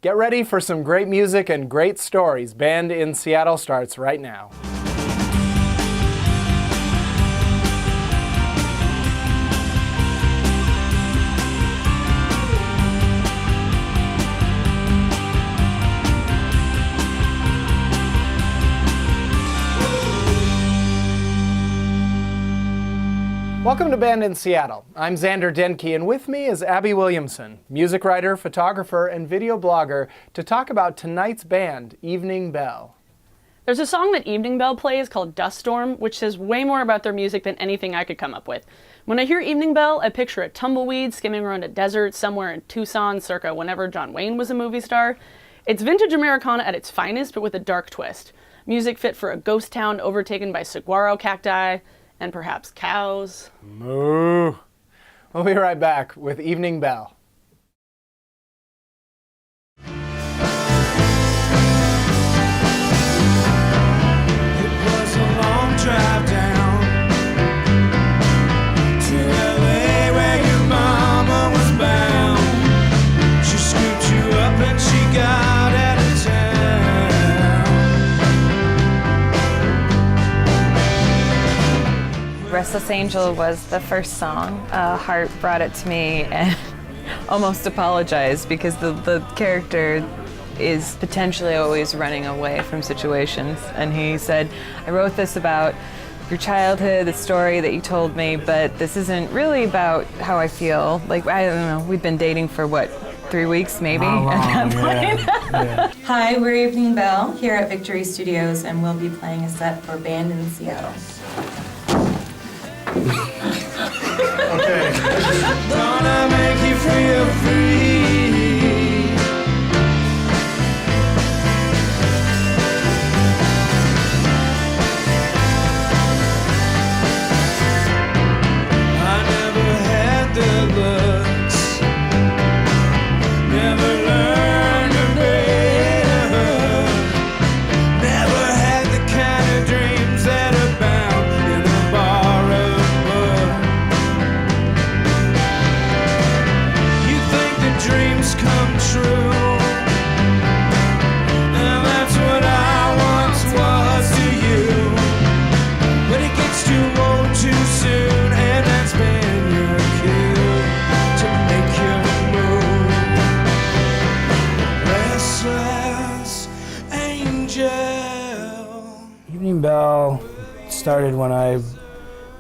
Get ready for some great music and great stories. Band in Seattle starts right now. Welcome to Band in Seattle. I'm Xander Denke, and with me is Abby Williamson, music writer, photographer, and video blogger, to talk about tonight's band, Evening Bell. There's a song that Evening Bell plays called Dust Storm, which says way more about their music than anything I could come up with. When I hear Evening Bell, I picture a tumbleweed skimming around a desert somewhere in Tucson circa whenever John Wayne was a movie star. It's vintage Americana at its finest, but with a dark twist. Music fit for a ghost town overtaken by saguaro cacti, and perhaps cows. Moo. We'll be right back with Evening Bell. It was a long drive down to LA where your mama was bound. She scooped you up and she got out of town. Restless Angel was the first song. Hart brought it to me and almost apologized because the character is potentially always running away from situations. And he said, I wrote this about your childhood, the story that you told me, but this isn't really about how I feel. Like, I don't know, we've been dating for what, 3 weeks maybe at that point? Yeah. Hi, we're Evening Bell here at Victory Studios, and we'll be playing a set for Band in Seattle. Okay. Gonna make you feel free. I never had the looks, never learned to better, never had the kind of dreams that abound in a bar of mud. You think the dreams come true, and that's what I once was to you. But it gets too old too soon, and that's been your cue to make your move. Restless angel. Evening Bell started when I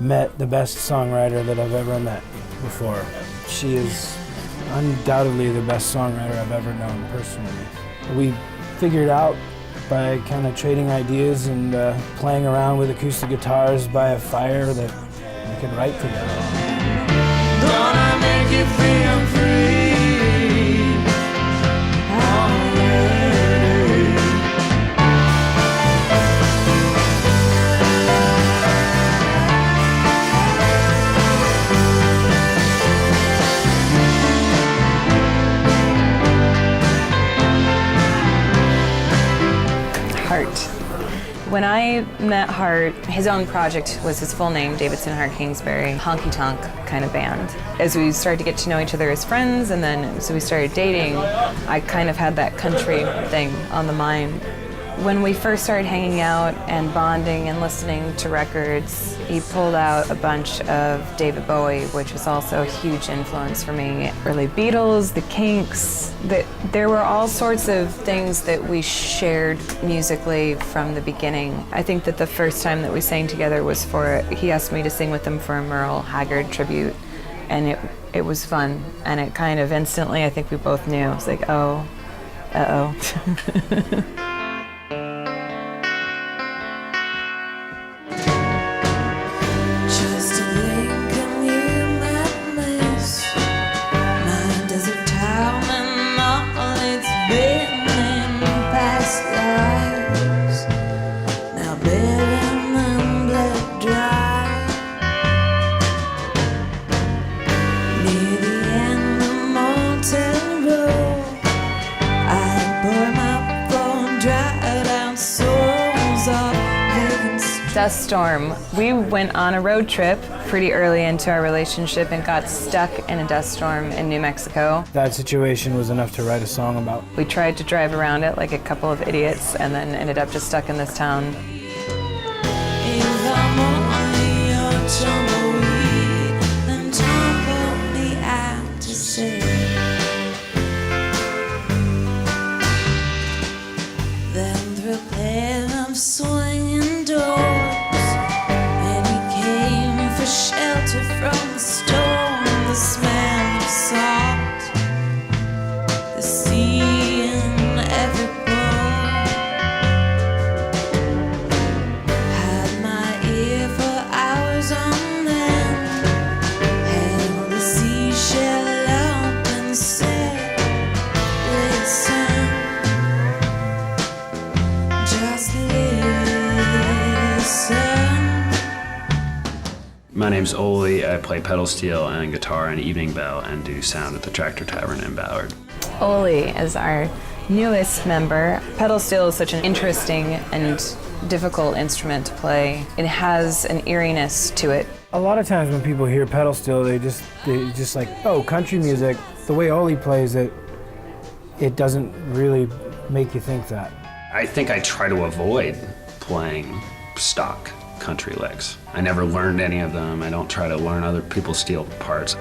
met the best songwriter that I've ever met before. She is undoubtedly the best songwriter I've ever known personally. We figured out by kind of trading ideas and playing around with acoustic guitars by a fire that we could write together. Gonna make you feel free. Already. Hart. When I met Hart, his own project was his full name, Davidson Hart Kingsbury, honky tonk kind of band. As we started to get to know each other as friends, and then so we started dating, I kind of had that country thing on the mind. When we first started hanging out and bonding and listening to records, he pulled out a bunch of David Bowie, which was also a huge influence for me. Early Beatles, the Kinks, there were all sorts of things that we shared musically from the beginning. I think that the first time that we sang together was he asked me to sing with him for a Merle Haggard tribute, and it was fun, and it kind of instantly, I think we both knew. It was like, oh, uh-oh. Just a link and you might miss my desert town and all it's been in past lives. Now barren and bled dry. Near the end of Mountain Road, I pour my phone Dust Storm. We went on a road trip pretty early into our relationship and got stuck in a dust storm in New Mexico. That situation was enough to write a song about. We tried to drive around it like a couple of idiots and then ended up just stuck in this town. Swinging doors, and he came for shelter from the storm. The smell of salt, the sea in every pore. Had my ear for hours on them, held the seashell up and said, listen, just listen. My name's Oli. I play pedal steel and guitar and Evening Bell and do sound at the Tractor Tavern in Ballard. Oli is our newest member. Pedal steel is such an interesting and difficult instrument to play. It has an eeriness to it. A lot of times when people hear pedal steel, they just like, oh, country music. The way Oli plays it, it doesn't really make you think that. I think I try to avoid playing stock country licks. I never learned any of them. I don't try to learn other people's steel parts.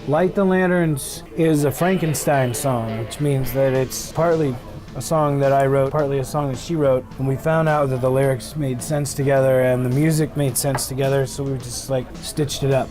Light the Lanterns is a Frankenstein song, which means that it's partly a song that I wrote, partly a song that she wrote. And we found out that the lyrics made sense together and the music made sense together, so we just like stitched it up.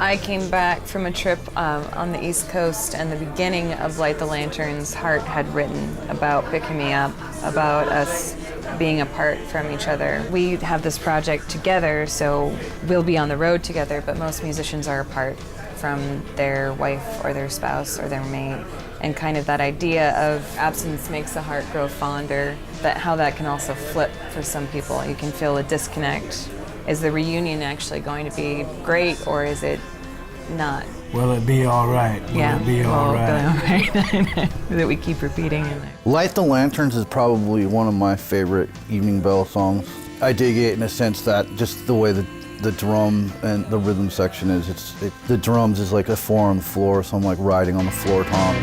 I came back from a trip on the East Coast, and the beginning of Light the Lanterns, Hart had written about picking me up, about us being apart from each other. We have this project together, so we'll be on the road together, but most musicians are apart from their wife or their spouse or their mate. And kind of that idea of absence makes the heart grow fonder, that how that can also flip for some people. You can feel a disconnect. Is the reunion actually going to be great, or is it not? Will it be all right? Will it be all right? That we keep repeating in there. Light the Lanterns is probably one of my favorite Evening Bell songs. I dig it in a sense that just the way the drum and the rhythm section is, the drums is like a 4 on the floor, so I'm like riding on the floor tom.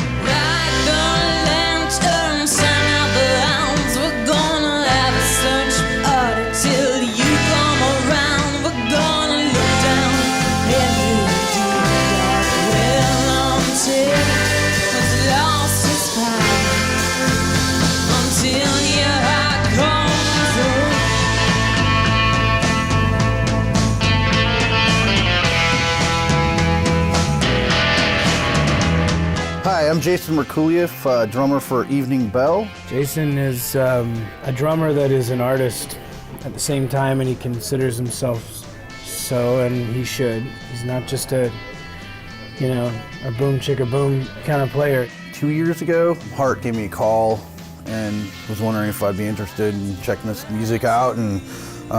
Hi, I'm Jason Merkuliev, drummer for Evening Bell. Jason is a drummer that is an artist at the same time, and he considers himself so, and he should. He's not just a boom chicka boom kind of player. 2 years ago, Hart gave me a call and was wondering if I'd be interested in checking this music out, and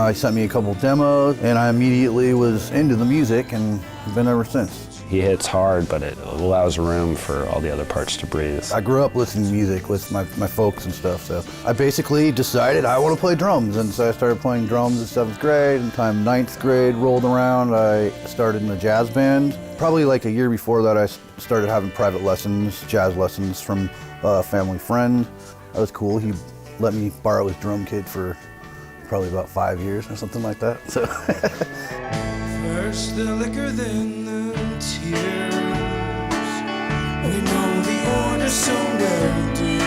he sent me a couple demos, and I immediately was into the music and have been ever since. He hits hard, but it allows room for all the other parts to breathe. I grew up listening to music with my folks and stuff, so I basically decided I want to play drums, and so I started playing drums in 7th grade, and time 9th grade rolled around, I started in a jazz band. Probably like a year before that, I started having private lessons, jazz lessons from a family friend. That was cool. He let me borrow his drum kit for probably about 5 years or something like that. So. First the liquor, then the tears. We know the order so well, dear.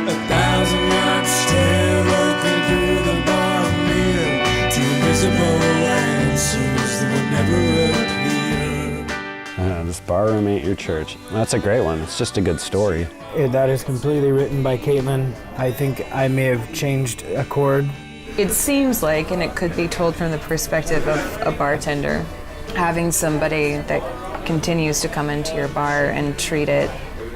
1,000 yards stare open through the bar mirror to invisible answers that will never appear. This barroom ain't your church. That's a great one. It's just a good story. That is completely written by Caitlin. I think I may have changed a chord. It seems like, and it could be told from the perspective of a bartender, having somebody that continues to come into your bar and treat it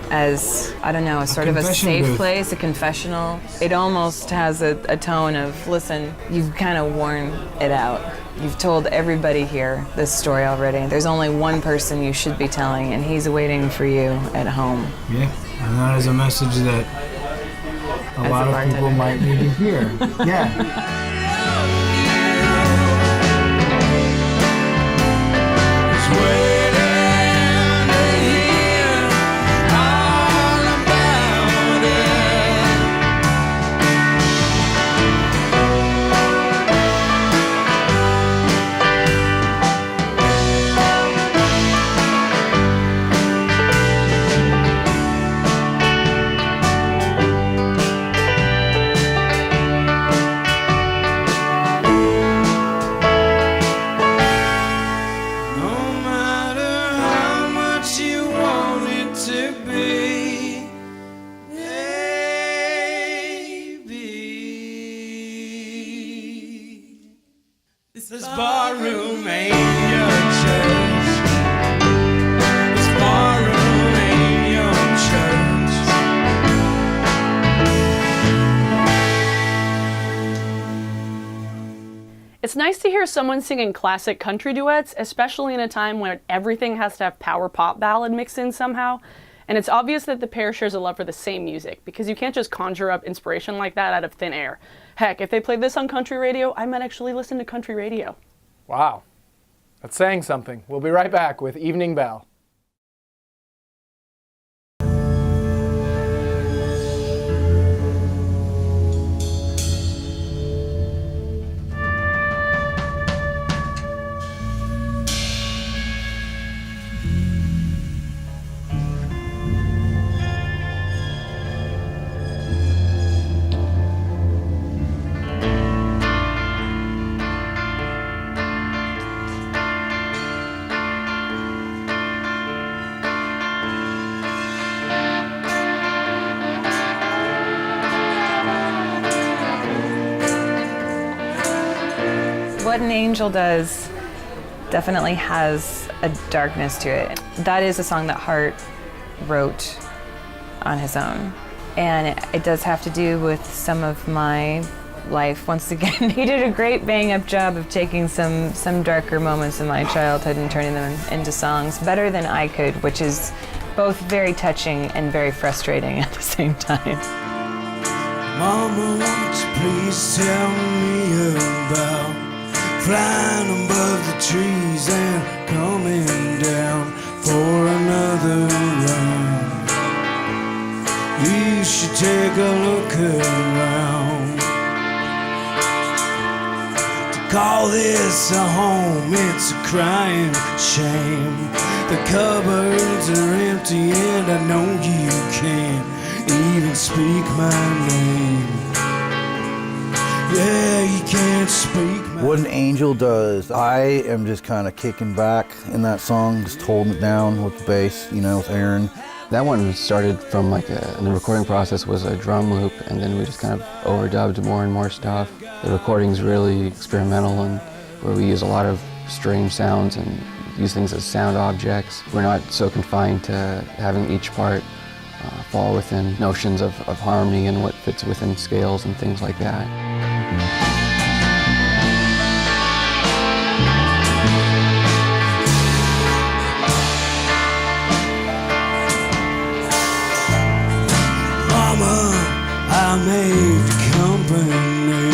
as, I don't know, a sort of a safe place, a confessional. It almost has a tone of, listen, you've kind of worn it out. You've told everybody here this story already. There's only one person you should be telling, and he's waiting for you at home. Yeah, and that is a message that a lot of people might need to hear. Yeah. This barroom ain't your church. This barroom ain't your church. It's nice to hear someone singing classic country duets, especially in a time when everything has to have power pop ballad mixed in somehow. And it's obvious that the pair shares a love for the same music, because you can't just conjure up inspiration like that out of thin air. Heck, if they played this on country radio, I might actually listen to country radio. Wow. That's saying something. We'll be right back with Evening Bell. What an Angel Does definitely has a darkness to it. That is a song that Hart wrote on his own. And it does have to do with some of my life. Once again, he did a great bang-up job of taking some darker moments in my childhood and turning them into songs better than I could, which is both very touching and very frustrating at the same time. Mama, won't you please tell me about flying above the trees and coming down for another run? You should take a look around. To call this a home, it's a crying shame. The cupboards are empty and I know you can't even speak my name. Yeah, you can't speak my What an Angel Does. I am just kind of kicking back in that song, just holding it down with the bass, you know, with Aaron. That one started from like the recording process was a drum loop, and then we just kind of overdubbed more and more stuff. The recording's really experimental, and where we use a lot of strange sounds and use things as sound objects. We're not so confined to having each part fall within notions of harmony and what fits within scales and things like that. I made company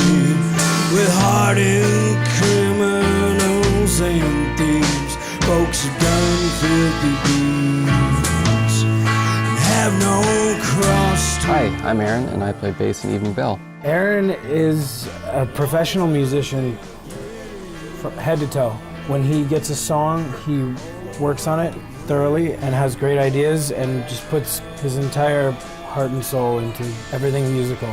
with hardened criminals and thieves, folks who've done filthy deeds and have no cross to. Hi, I'm Aaron, and I play bass in Evening Bell. Aaron is a professional musician from head to toe. When he gets a song, he works on it thoroughly and has great ideas and just puts his entire heart and soul into everything musical. I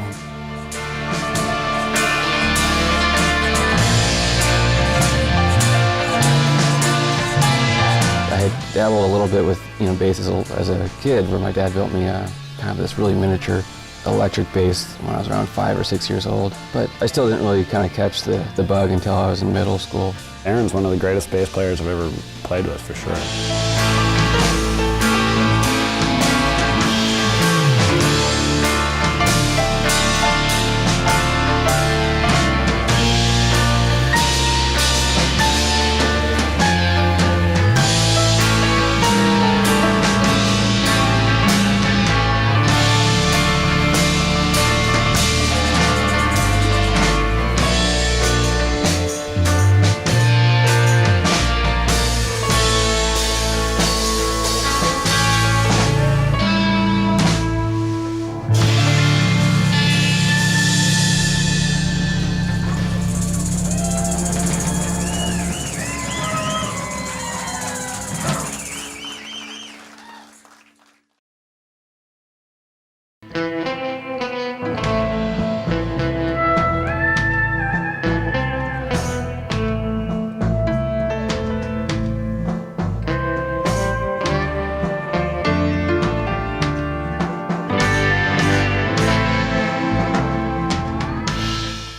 had dabbled a little bit with bass as a kid, where my dad built me kind of this really miniature electric bass when I was around 5 or 6 years old. But I still didn't really kind of catch the bug until I was in middle school. Aaron's one of the greatest bass players I've ever played with, for sure.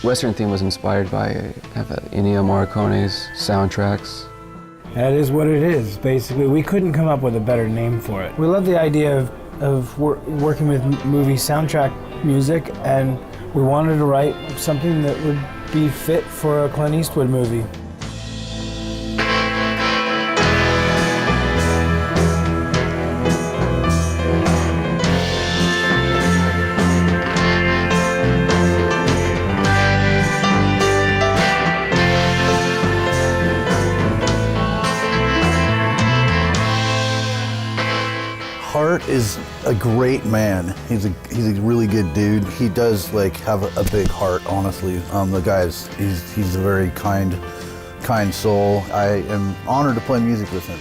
Western Theme was inspired by kind of Ennio Morricone's soundtracks. That is what it is, basically. We couldn't come up with a better name for it. We love the idea of working with movie soundtrack music, and we wanted to write something that would be fit for a Clint Eastwood movie. Hart is a great man. He's a really good dude. He does have a big heart, honestly. The guy's he's a very kind soul. I am honored to play music with him.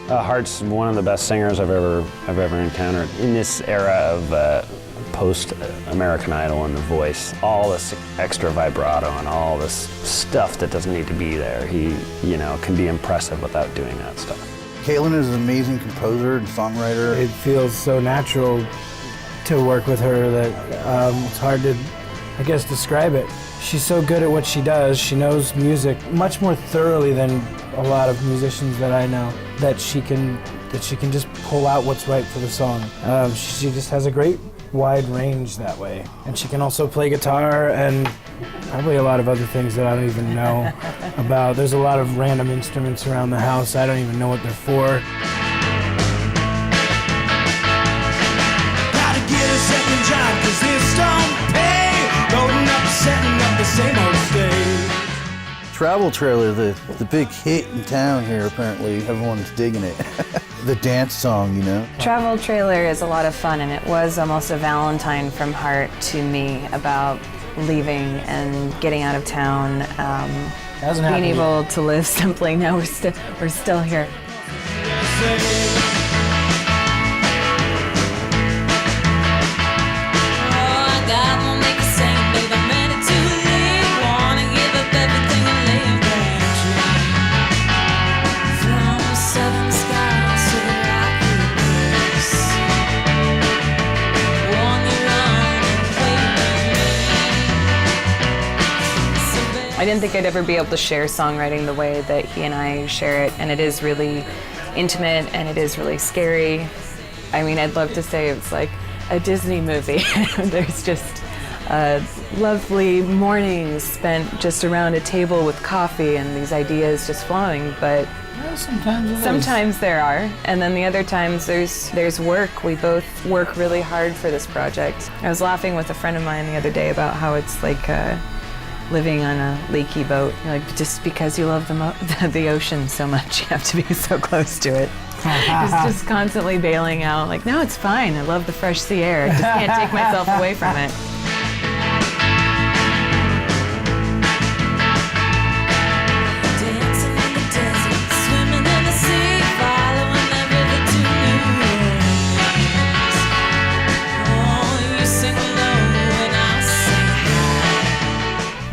Hart's one of the best singers I've ever encountered. In this era of post-American Idol and The Voice, all this extra vibrato and all this stuff that doesn't need to be there, he can be impressive without doing that stuff. Caitlin is an amazing composer and songwriter. It feels so natural to work with her that it's hard to, I guess, describe it. She's so good at what she does. She knows music much more thoroughly than a lot of musicians that I know, that she can just pull out what's right for the song. She just has a great wide range that way. And she can also play guitar and probably a lot of other things that I don't even know about. There's a lot of random instruments around the house. I don't even know what they're for. Gotta get a second job, 'cause this don't pay. Loading up, setting up the same old stage. Travel Trailer, the big hit in town here, apparently. Everyone's digging it. The dance song, Travel Trailer is a lot of fun, and it was almost a Valentine from Hart to me about leaving and getting out of town, being able to live simply. Now we're still here. I didn't think I'd ever be able to share songwriting the way that he and I share it, and it is really intimate and it is really scary. I mean, I'd love to say it's like a Disney movie. There's just lovely mornings spent just around a table with coffee and these ideas just flowing, but sometimes there are, and then the other times there's work. We both work really hard for this project. I was laughing with a friend of mine the other day about how it's like living on a leaky boat. Like, just because you love the ocean so much, you have to be so close to it. just constantly bailing out, like, no, it's fine. I love the fresh sea air. I just can't take myself away from it.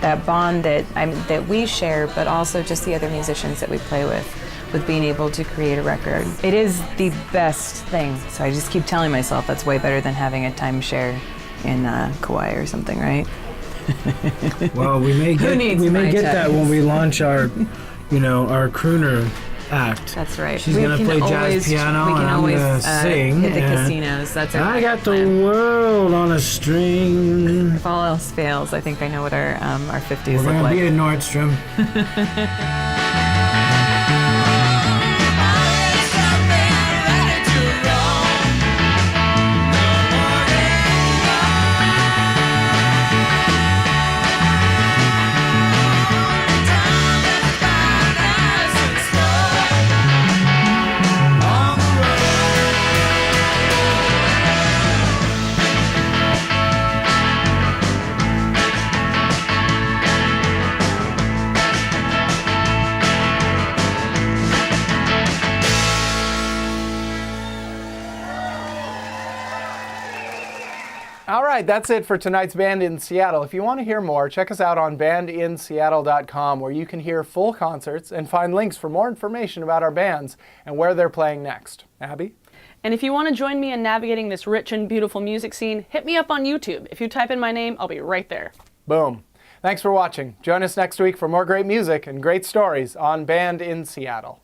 That bond that we share, but also just the other musicians that we play with being able to create a record. It is the best thing. So I just keep telling myself that's way better than having a timeshare in Kauai or something, right? Well, we may get that when we launch our, our crooner act. That's right. She's gonna play jazz piano and I'm gonna sing. Hit the casinos. That's our I got the world on a string. If all else fails, I think I know what our 50s We're look gonna like. be at Nordstrom. All right, that's it for tonight's Band in Seattle. If you want to hear more, check us out on bandinseattle.com, where you can hear full concerts and find links for more information about our bands and where they're playing next. Abby? And if you want to join me in navigating this rich and beautiful music scene, hit me up on YouTube. If you type in my name, I'll be right there. Boom. Thanks for watching. Join us next week for more great music and great stories on Band in Seattle.